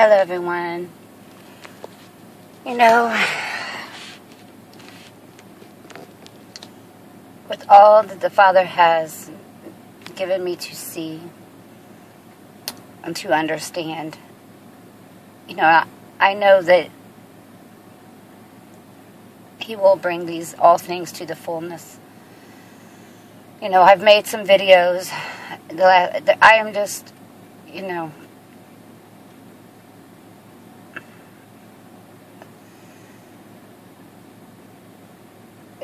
Hello everyone. You know, with all that the Father has given me to see and to understand, you know, I know that He will bring all things to the fullness. You know, I've made some videos. I am just, you know,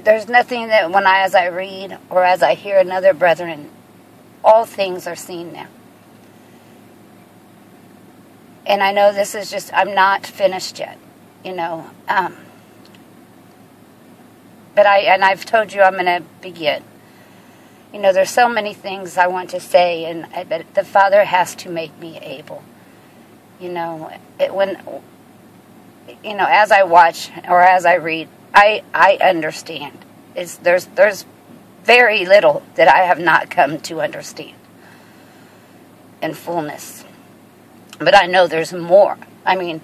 there's nothing that as I read or as I hear another brethren, all things are seen now. And I know this is just, I'm not finished yet, you know. But I've told you I'm going to begin. You know, there's so many things I want to say, but the Father has to make me able. You know, as I watch or as I read, I understand. There's very little that I have not come to understand in fullness. But I know there's more. I mean,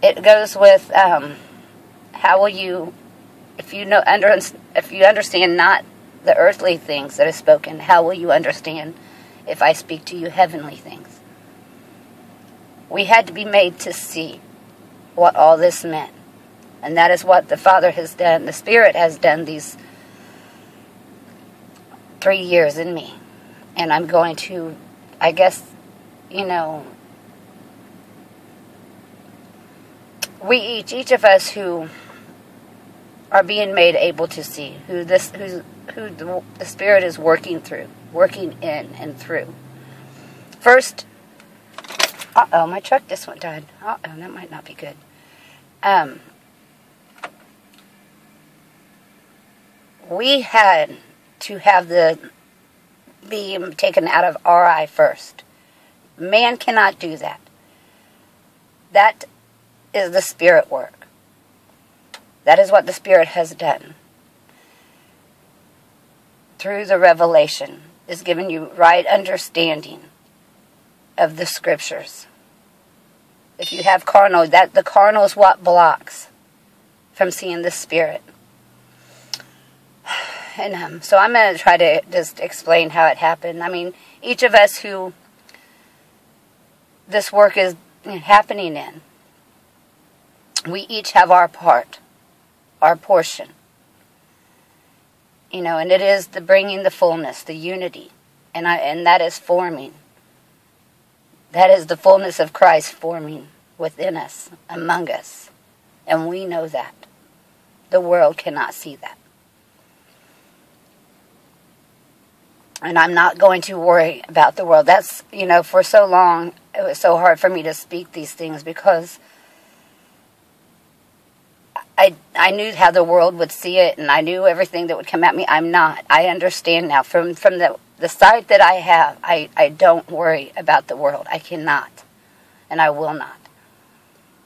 it goes with how will you, if you understand not the earthly things that are spoken, how will you understand if I speak to you heavenly things? We had to be made to see what all this meant. And that is what the Father has done. The Spirit has done these 3 years in me. And I'm going to, I guess, you know, each of us who are being made able to see, who the Spirit is working in and through. First, my truck just went down. That might not be good. We had to have the beam taken out of our eye first. Man cannot do that. That is the Spirit work. That is what the Spirit has done. Through the revelation is giving you right understanding of the Scriptures. If you have carnal, the carnal is what blocks from seeing the Spirit. And so I'm going to try to just explain how it happened. I mean, each of us who this work is happening in, we each have our part, our portion. You know, and it is the bringing the fullness, the unity, and that is forming. That is the fullness of Christ forming within us, among us. And we know that. The world cannot see that. And I'm not going to worry about the world. That's, you know, for so long, it was so hard for me to speak these things because I knew how the world would see it, and I knew everything that would come at me. I'm not. I understand now. From the sight that I have, I don't worry about the world. I cannot, and I will not.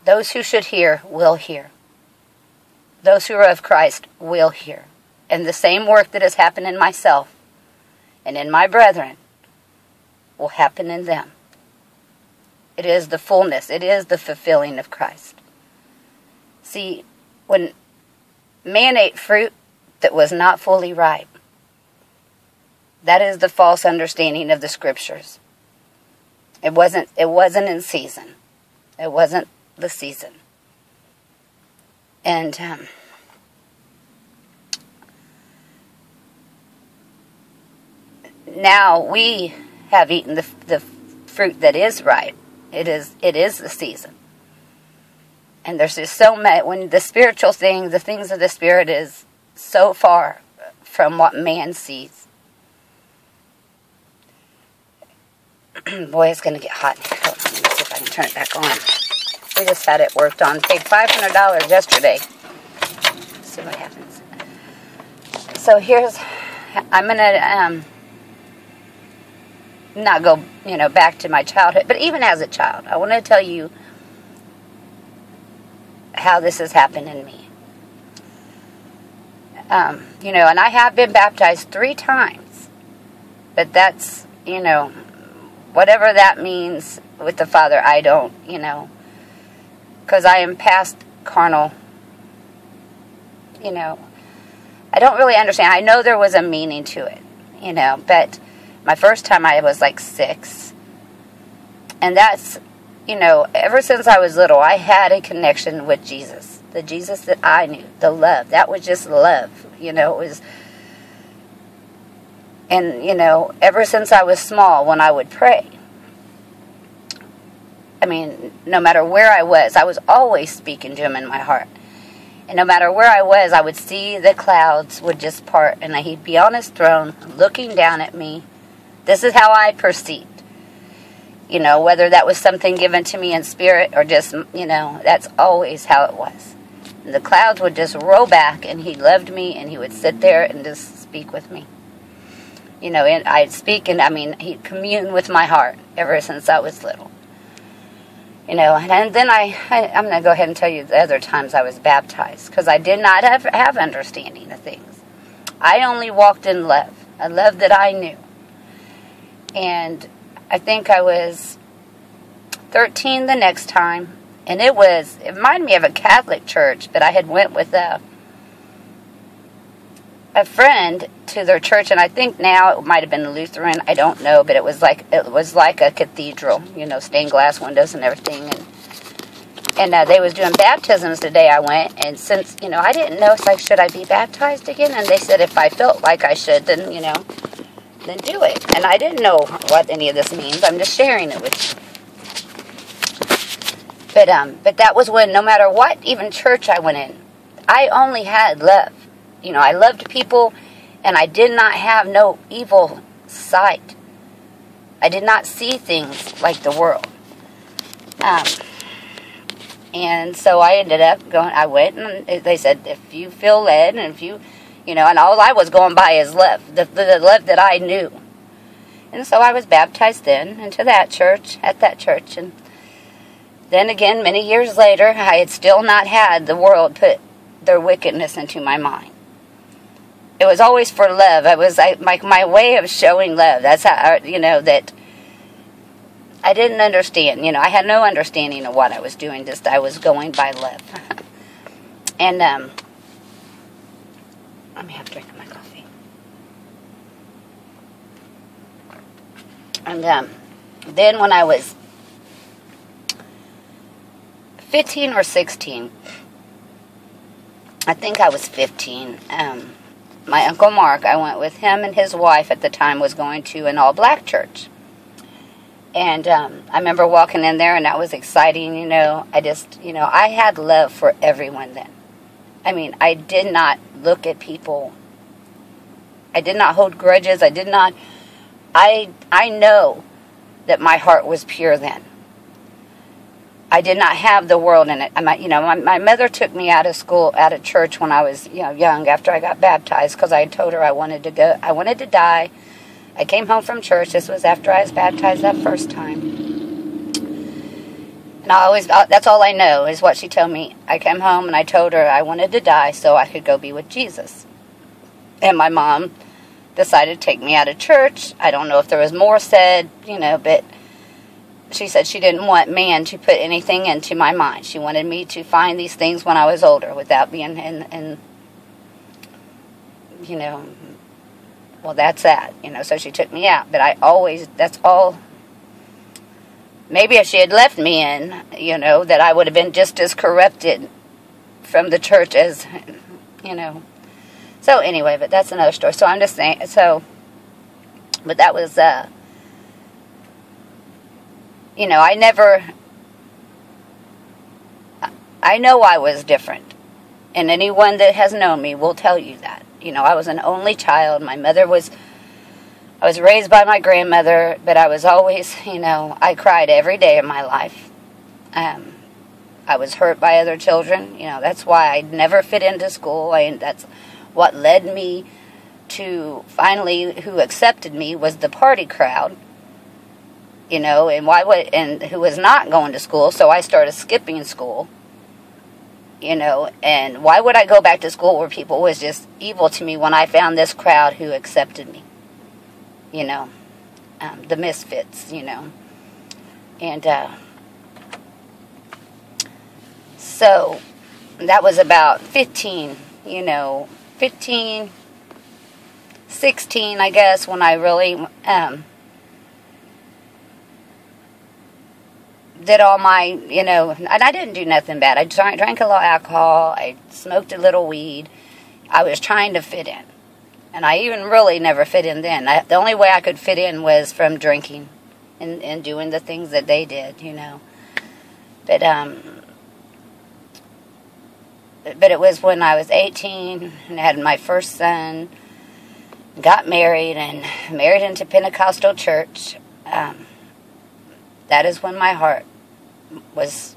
Those who should hear will hear. Those who are of Christ will hear. And the same work that has happened in myself and in my brethren will happen in them. It is the fullness. It is the fulfilling of Christ. See, when man ate fruit that was not fully ripe, that is the false understanding of the Scriptures. It wasn't in season. It wasn't the season. And now we have eaten the fruit that is ripe. It is the season. And there's just so much, when the spiritual thing, the things of the Spirit is so far from what man sees. Boy, it's going to get hot in here. Let me see if I can turn it back on. We just had it worked on. Paid $500 yesterday. Let's see what happens. So I'm going to not go, back to my childhood. But even as a child, I want to tell you how this has happened in me. And I have been baptized 3 times. But that's, whatever that means, with the Father. I don't, because I am past carnal, I don't really understand. I know there was a meaning to it, but my first time I was like 6. And that's, ever since I was little, I had a connection with Jesus. The Jesus that I knew, the love. That was just love, it was. And, ever since I was small, when I would pray, I mean, no matter where I was always speaking to him in my heart. And no matter where I was, I would see the clouds would just part, and he'd be on his throne looking down at me. This is how I perceived. Whether that was something given to me in spirit or just, that's always how it was. And the clouds would just roll back, and he loved me, and he would sit there and just speak with me. And I'd speak, and he'd commune with my heart ever since I was little. And then I'm going to go ahead and tell you the other times I was baptized, because I did not have understanding of things. I only walked in love, a love that I knew. And I think I was 13 the next time, and it reminded me of a Catholic church, but I had went with a friend to their church, and I think now it might have been Lutheran, I don't know, but it was like a cathedral, stained glass windows and everything, and they was doing baptisms the day I went, and since, I didn't know, it's like, should I be baptized again? And they said if I felt like I should, then, then do it. And I didn't know what any of this means. I'm just sharing it with you. But that was when, no matter what even church I went in, I only had love. I loved people, and I did not have no evil sight. I did not see things like the world. And so I ended up going, I went, and they said, if you feel led, and if you, and all I was going by is love, the love that I knew. And so I was baptized then into that church, at that church. And then again, many years later, I had still not had the world put their wickedness into my mind. It was always for love. It was my way of showing love. That's how, that I didn't understand. I had no understanding of what I was doing. Just I was going by love. And let me have a drink of my coffee. And then when I was 15 or 16, I think I was 15, my Uncle Mark, I went with him, and his wife at the time was going to an all-black church. And I remember walking in there, and that was exciting, I just, I had love for everyone then. I did not look at people. I did not hold grudges. I know that my heart was pure then. I did not have the world in it. My mother took me out of school, out of church when I was, young after I got baptized, because I told her I wanted to go. I wanted to die. I came home from church. This was after I was baptized that first time. And that's all I know is what she told me. I came home and I told her I wanted to die so I could go be with Jesus. And my mom decided to take me out of church. I don't know if there was more said, but she said she didn't want man to put anything into my mind. She wanted me to find these things when I was older without being in well, that's that, so she took me out. But that's all, maybe if she had left me in, that I would have been just as corrupted from the church as, So anyway, but that's another story. So I'm just saying, but that was, I know I was different. And anyone that has known me will tell you that. I was an only child. I was raised by my grandmother, but I was always, I cried every day of my life. I was hurt by other children. That's why I never fit into school. That's what led me to finally, who accepted me was the party crowd. And who was not going to school, so I started skipping school. And why would I go back to school where people was just evil to me when I found this crowd who accepted me? The misfits, And so that was about 15, 16, I guess, when I really did all my, and I didn't do nothing bad. I drank a little alcohol. I smoked a little weed. I was trying to fit in. And I even really never fit in then. The only way I could fit in was from drinking and doing the things that they did, But it was when I was 18 and had my first son, got married, and married into Pentecostal church. That is when my heart was,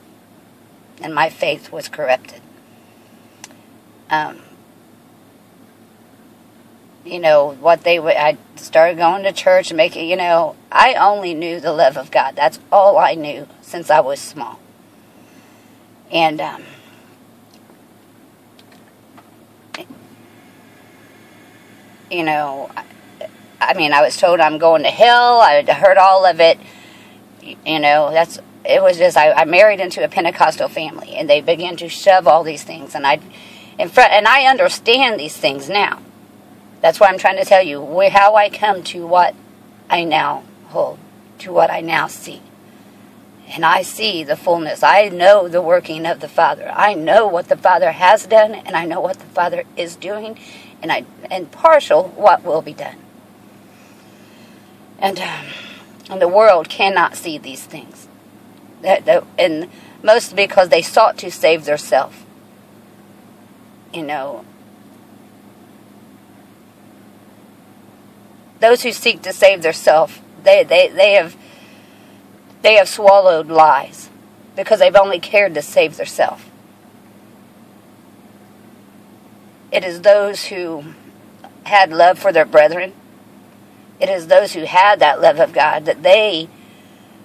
and my faith was corrupted. I started going to church and making, I only knew the love of God. That's all I knew since I was small. And, I was told I'm going to hell. I heard all of it. I married into a Pentecostal family, and they began to shove all these things, and I understand these things now. That's why I'm trying to tell you how I come to what I now hold, to what I now see. And I see the fullness. I know the working of the Father. I know what the Father has done, and I know what the Father is doing, and partial what will be done. And the world cannot see these things. And mostly because they sought to save theirself. Those who seek to save theirself, they have swallowed lies because they've only cared to save theirself. It is those who had love for their brethren. It is those who had that love of God, that they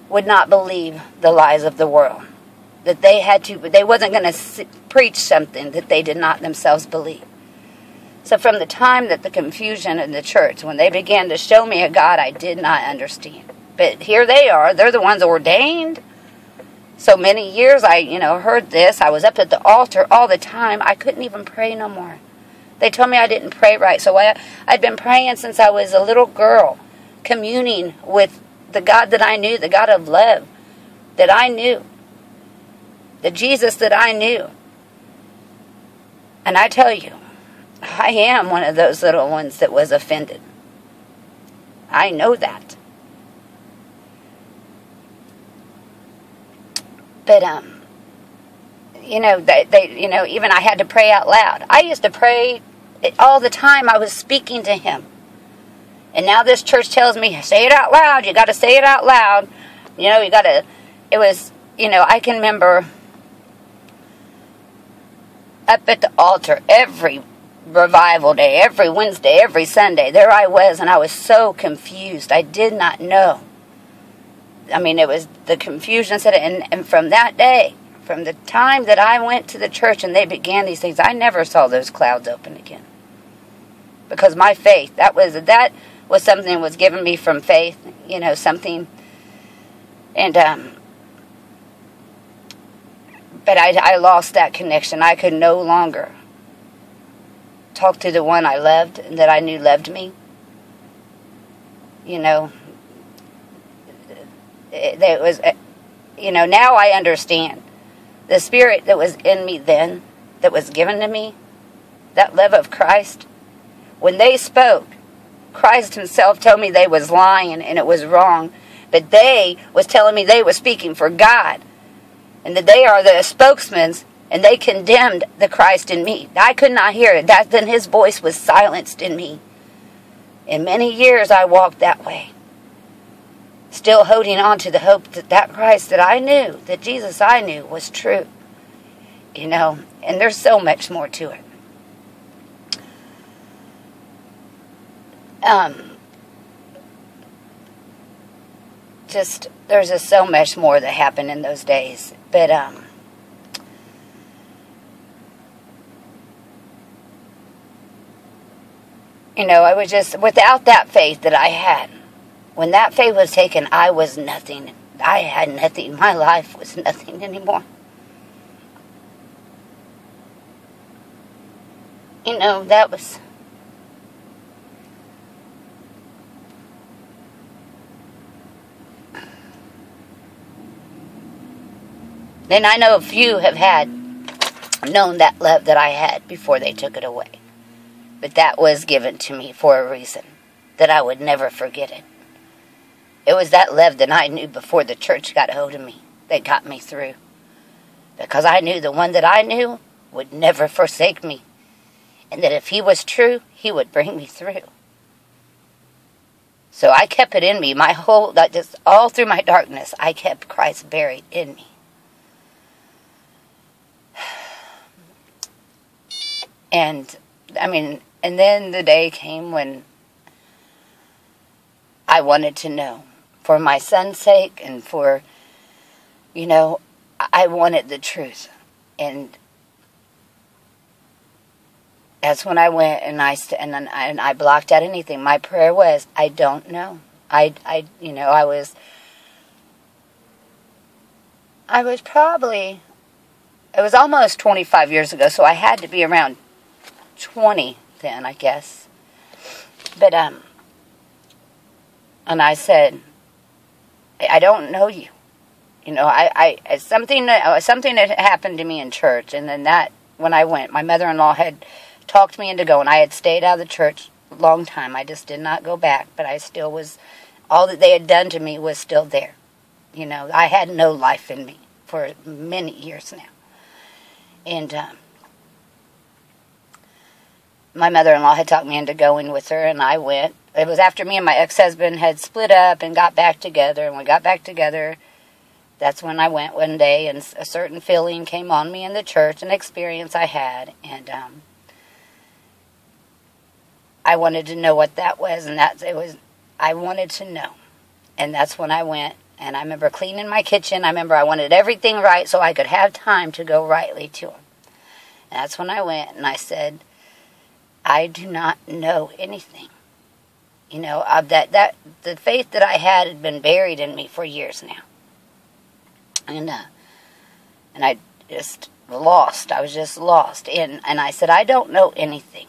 would not believe the lies of the world. That they wasn't going to preach something that they did not themselves believe. So from the time that the confusion in the church, when they began to show me a God I did not understand. But here they are. They're the ones ordained. So many years I, heard this. I was up at the altar all the time. I couldn't even pray no more. They told me I didn't pray right. So I'd been praying since I was a little girl, communing with the God that I knew, the God of love that I knew, the Jesus that I knew. And I tell you, I am one of those little ones that was offended. I know that. But, even I had to pray out loud. I used to pray all the time. I was speaking to him. And now this church tells me, say it out loud. You got to say it out loud. I can remember up at the altar every revival day, every Wednesday, every Sunday. There I was, and I was so confused. I did not know. It was the confusion said it, and from that day, from the time that I went to the church and they began these things, I never saw those clouds open again. Because my faith, that was something that was given me from faith, something. And but I lost that connection. I could no longer talk to the one I loved and that I knew loved me. It was, now I understand. The spirit that was in me then, that was given to me, that love of Christ, when they spoke, Christ himself told me they was lying and it was wrong, but they was telling me they were speaking for God, and that they are the spokesmen, and they condemned the Christ in me. I could not hear it. Then his voice was silenced in me. In many years I walked that way, still holding on to the hope that Christ that I knew, that Jesus I knew was true. And there's so much more to it. There's just so much more that happened in those days. But, I was just, without that faith that I had, when that faith was taken, I was nothing. I had nothing. My life was nothing anymore. You know, that was... And I know a few have known that love that I had before they took it away. But that was given to me for a reason, that I would never forget it. It was that love that I knew before the church got a hold of me that got me through. Because I knew the one that I knew would never forsake me. And that if he was true, he would bring me through. So I kept it in me, just all through my darkness, I kept Christ buried in me. And then the day came when I wanted to know, for my son's sake and for, I wanted the truth. And that's when I went and I blocked out anything. My prayer was, I don't know. I was probably, it was almost 25 years ago, so I had to be around 20 then, I guess. But, and I said, I don't know you. Something that happened to me in church, and then when I went, my mother-in-law had talked me into going. I had stayed out of the church a long time. I just did not go back, but I still was, all that they had done to me was still there. I had no life in me for many years now. And, my mother-in-law had talked me into going with her, and I went. It was after me and my ex-husband had split up and got back together. And we got back together, that's when I went one day, and a certain feeling came on me in the church, an experience I had. And I wanted to know what that was, and I wanted to know. And that's when I went. And I remember cleaning my kitchen. I remember I wanted everything right so I could have time to go rightly to him. And that's when I went, and I said, I do not know anything. The faith that I had been buried in me for years now. And I just lost. I was just lost. And I said, I don't know anything.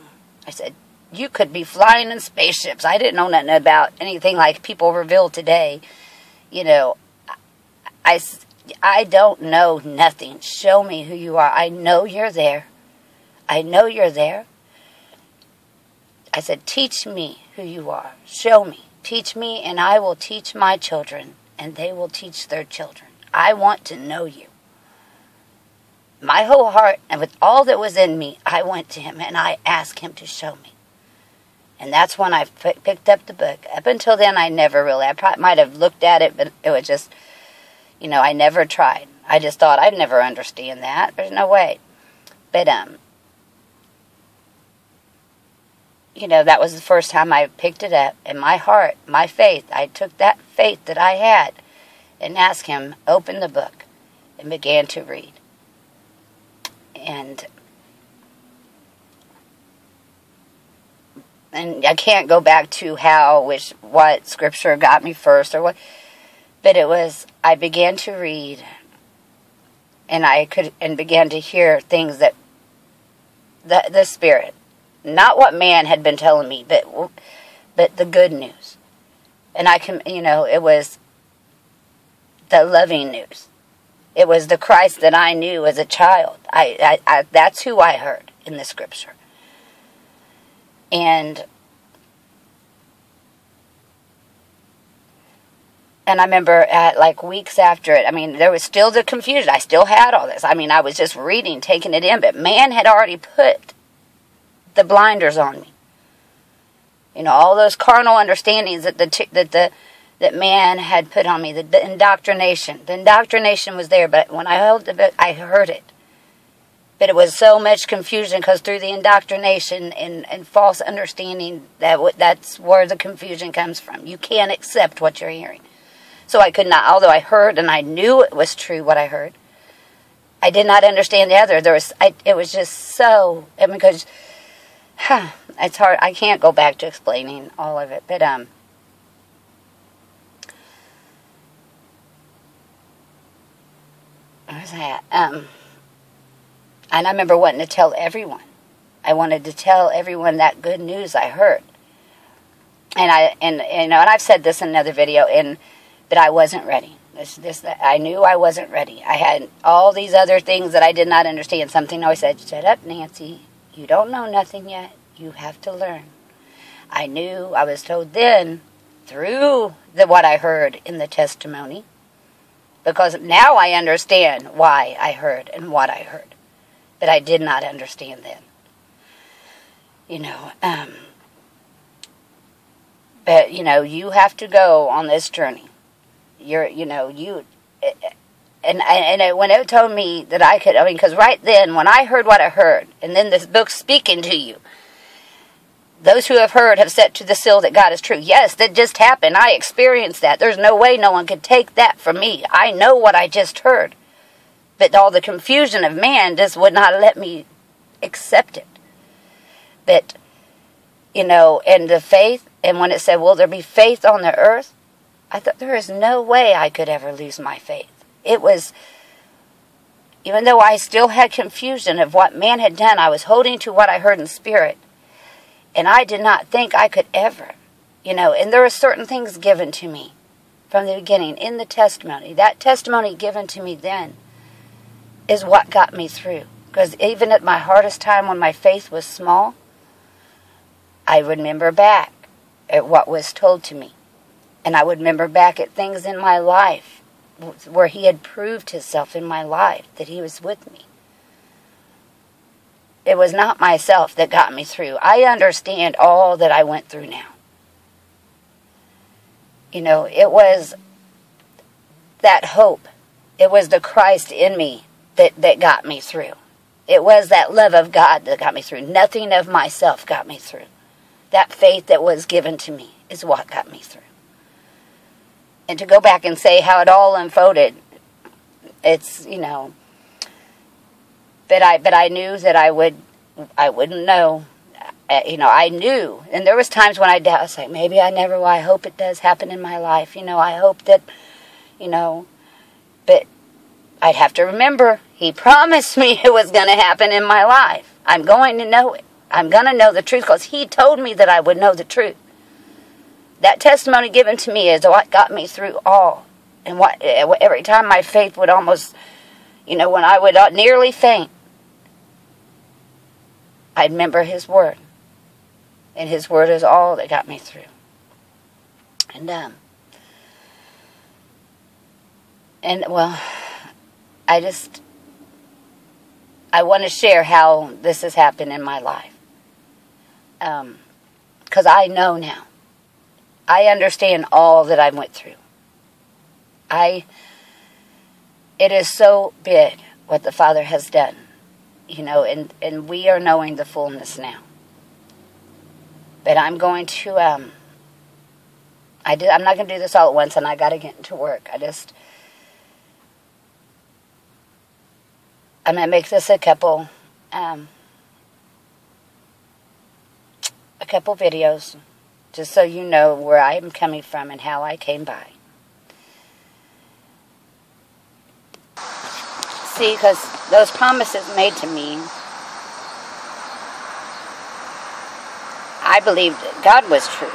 I said, you could be flying in spaceships. I didn't know nothing about anything like people reveal today. I don't know nothing. Show me who you are. I know you're there. I know you're there. I said, teach me who you are. Show me. Teach me, and I will teach my children, and they will teach their children. I want to know you. My whole heart, and with all that was in me, I went to him, and I asked him to show me. And that's when I picked up the book. Up until then, I never really, I probably might have looked at it, but it was just, I never tried. I just thought I'd never understand that. There's no way. But, that was the first time I picked it up. In my heart, my faith, I took that faith that I had and asked him, open the book, and began to read. And I can't go back to what scripture got me first or what, but it was, I began to read, and began to hear things that the Spirit, not what man had been telling me, but the good news. And it was the loving news. It was the Christ that I knew as a child. That's who I heard in the scripture. And I remember weeks after it, there was still the confusion. I still had all this. I was just reading, taking it in, but man had already put the blinders on me. All those carnal understandings that man had put on me, the indoctrination. The indoctrination was there, but when I held the book, I heard it. But it was so much confusion because through the indoctrination and false understanding, that's where the confusion comes from. You can't accept what you're hearing. So I could not, although I heard and I knew it was true what I heard, I did not understand the other. It was just so, because it's hard. I can't go back to explaining all of it, but Where was I at? And I remember wanting to tell everyone. I wanted to tell everyone that good news I heard. And I've said this in another video, but I wasn't ready. I knew I wasn't ready. I had all these other things that I did not understand. Something always said, "Shut up, Nancy. You don't know nothing yet. You have to learn." I knew, I was told then, through what I heard in the testimony, because now I understand why I heard and what I heard. But I did not understand then. But, you have to go on this journey. And when it told me that I could, because right then, when I heard what I heard, and then this book speaking to you, those who have heard have set to the seal that God is true. Yes, that just happened. I experienced that. There's no way no one could take that from me. I know what I just heard. But all the confusion of man just would not let me accept it. But, and the faith, and when it said, will there be faith on the earth? I thought, there is no way I could ever lose my faith. It was, even though I still had confusion of what man had done, I was holding to what I heard in spirit. And I did not think I could ever, and there were certain things given to me from the beginning in the testimony. That testimony given to me then is what got me through. Because even at my hardest time when my faith was small, I remember back at what was told to me. And I would remember back at things in my life where he had proved himself in my life, that he was with me. It was not myself that got me through. I understand all that I went through now. It was that hope. It was the Christ in me that got me through. It was that love of God that got me through. Nothing of myself got me through. That faith that was given to me is what got me through. And to go back and say how it all unfolded, it's, but I knew that I wouldn't know. I knew. And there was times when I doubt. I was like, maybe I never will. I hope it does happen in my life. I hope that, but I'd have to remember, he promised me it was going to happen in my life. I'm going to know it. I'm going to know the truth because he told me that I would know the truth. That testimony given to me is what got me through all. And every time my faith would almost, when I would nearly faint, I'd remember his word. And his word is all that got me through. And I want to share how this has happened in my life. Because I know now. I understand all that I went through. It is so big what the Father has done. And we are knowing the fullness now. But I'm going to, I'm not going to do this all at once, and I got to get into work. I'm going to make this a couple videos, just so you know where I am coming from and how I came by. See, because those promises made to me, I believed God was true.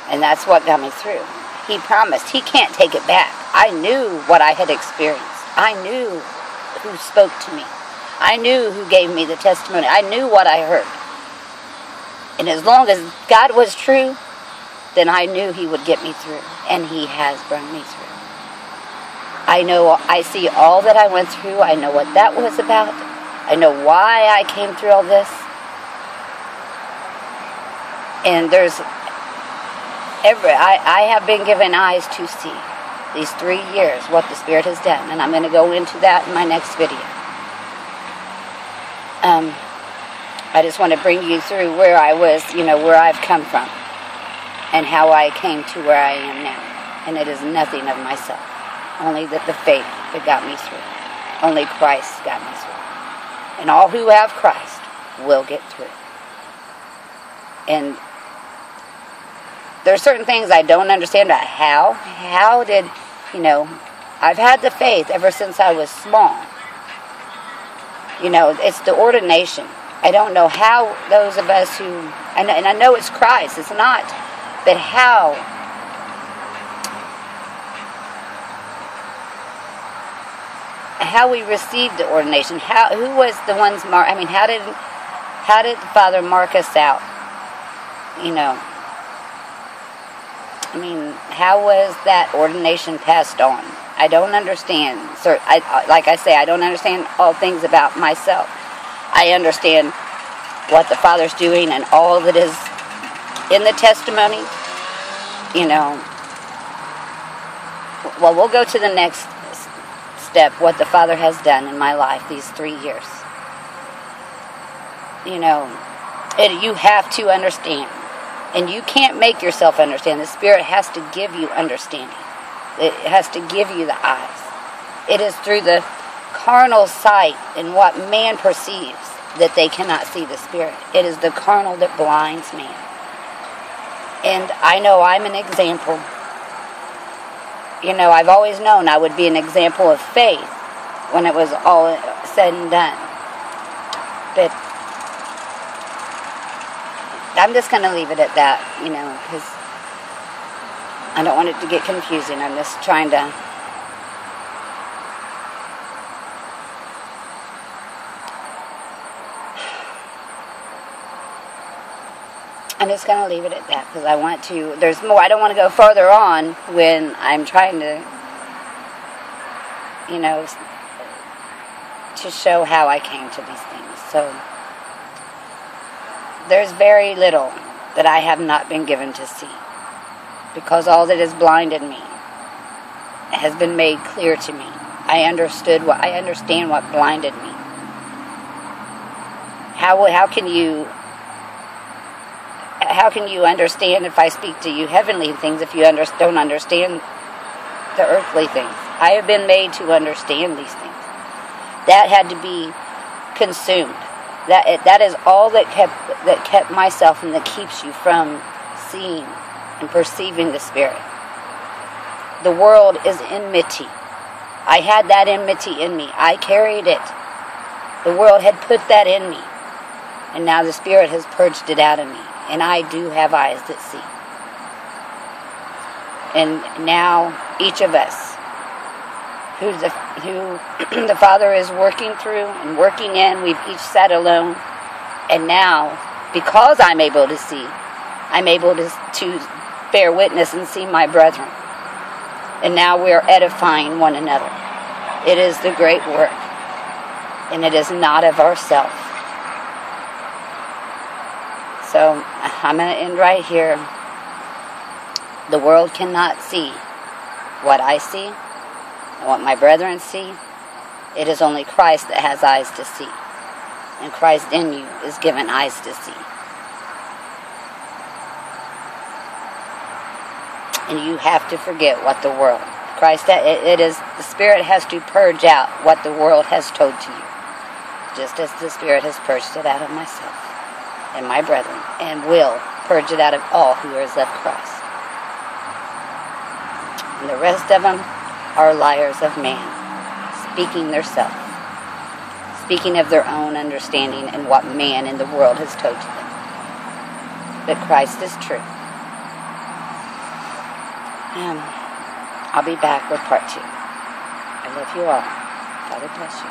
And that's what got me through. He promised. He can't take it back. I knew what I had experienced. I knew who spoke to me. I knew who gave me the testimony. I knew what I heard. And as long as God was true, then I knew he would get me through. And he has brought me through. I see all that I went through. I know what that was about. I know why I came through all this. And I have been given eyes to see these 3 years what the Spirit has done. And I'm going to go into that in my next video. I just want to bring you through where I was, where I've come from. And how I came to where I am now. And it is nothing of myself. Only the faith that got me through. Only Christ got me through. And all who have Christ will get through. And there are certain things I don't understand about how did, I've had the faith ever since I was small. You know, it's the ordination. I don't know how those of us who, and I know it's Christ, it's not, but how we received the ordination. Who was the ones how did the Father mark us out? You know, how was that ordination passed on? I don't understand. So like I say, I don't understand all things about myself. I understand what the Father's doing and all that is in the testimony. You know, well, we'll go to the next step, what the Father has done in my life these 3 years. You know, you have to understand. And you can't make yourself understand. The Spirit has to give you understanding. It has to give you the eyes. It is through the carnal sight and what man perceives that they cannot see the Spirit. It is the carnal that blinds man. And I know I'm an example. You know, I've always known I would be an example of faith when it was all said and done. But I'm just going to leave it at that, you know, because I don't want it to get confusing. I'm just trying to leave it at that because I want to, there's more. I don't want to go further on when I'm trying to, you know, to show how I came to these things. So there's very little that I have not been given to see, because all that has blinded me has been made clear to me. I understand what blinded me. How can you understand if I speak to you heavenly things if you don't understand the earthly things? I have been made to understand these things. That had to be consumed. That is all that kept myself and that keeps you from seeing and perceiving the Spirit. The world is enmity. I had that enmity in me. I carried it. The world had put that in me. And now the Spirit has purged it out of me. And I do have eyes that see. And now each of us who the Father is working through and working in, we've each sat alone. And now, because I'm able to see, I'm able to bear witness and see my brethren. And now we are edifying one another. It is the great work. And it is not of ourselves. So I'm going to end right here. The world cannot see what I see and what my brethren see. It is only Christ that has eyes to see. And Christ in you is given eyes to see. And you have to forget what the world. The Spirit has to purge out what the world has told to you. Just as the Spirit has purged it out of myself and my brethren, and will purge it out of all who is of Christ. And the rest of them are liars of man, speaking theirself, speaking of their own understanding and what man in the world has told to them. But Christ is true. I'll be back with part 2. I love you all. God bless you.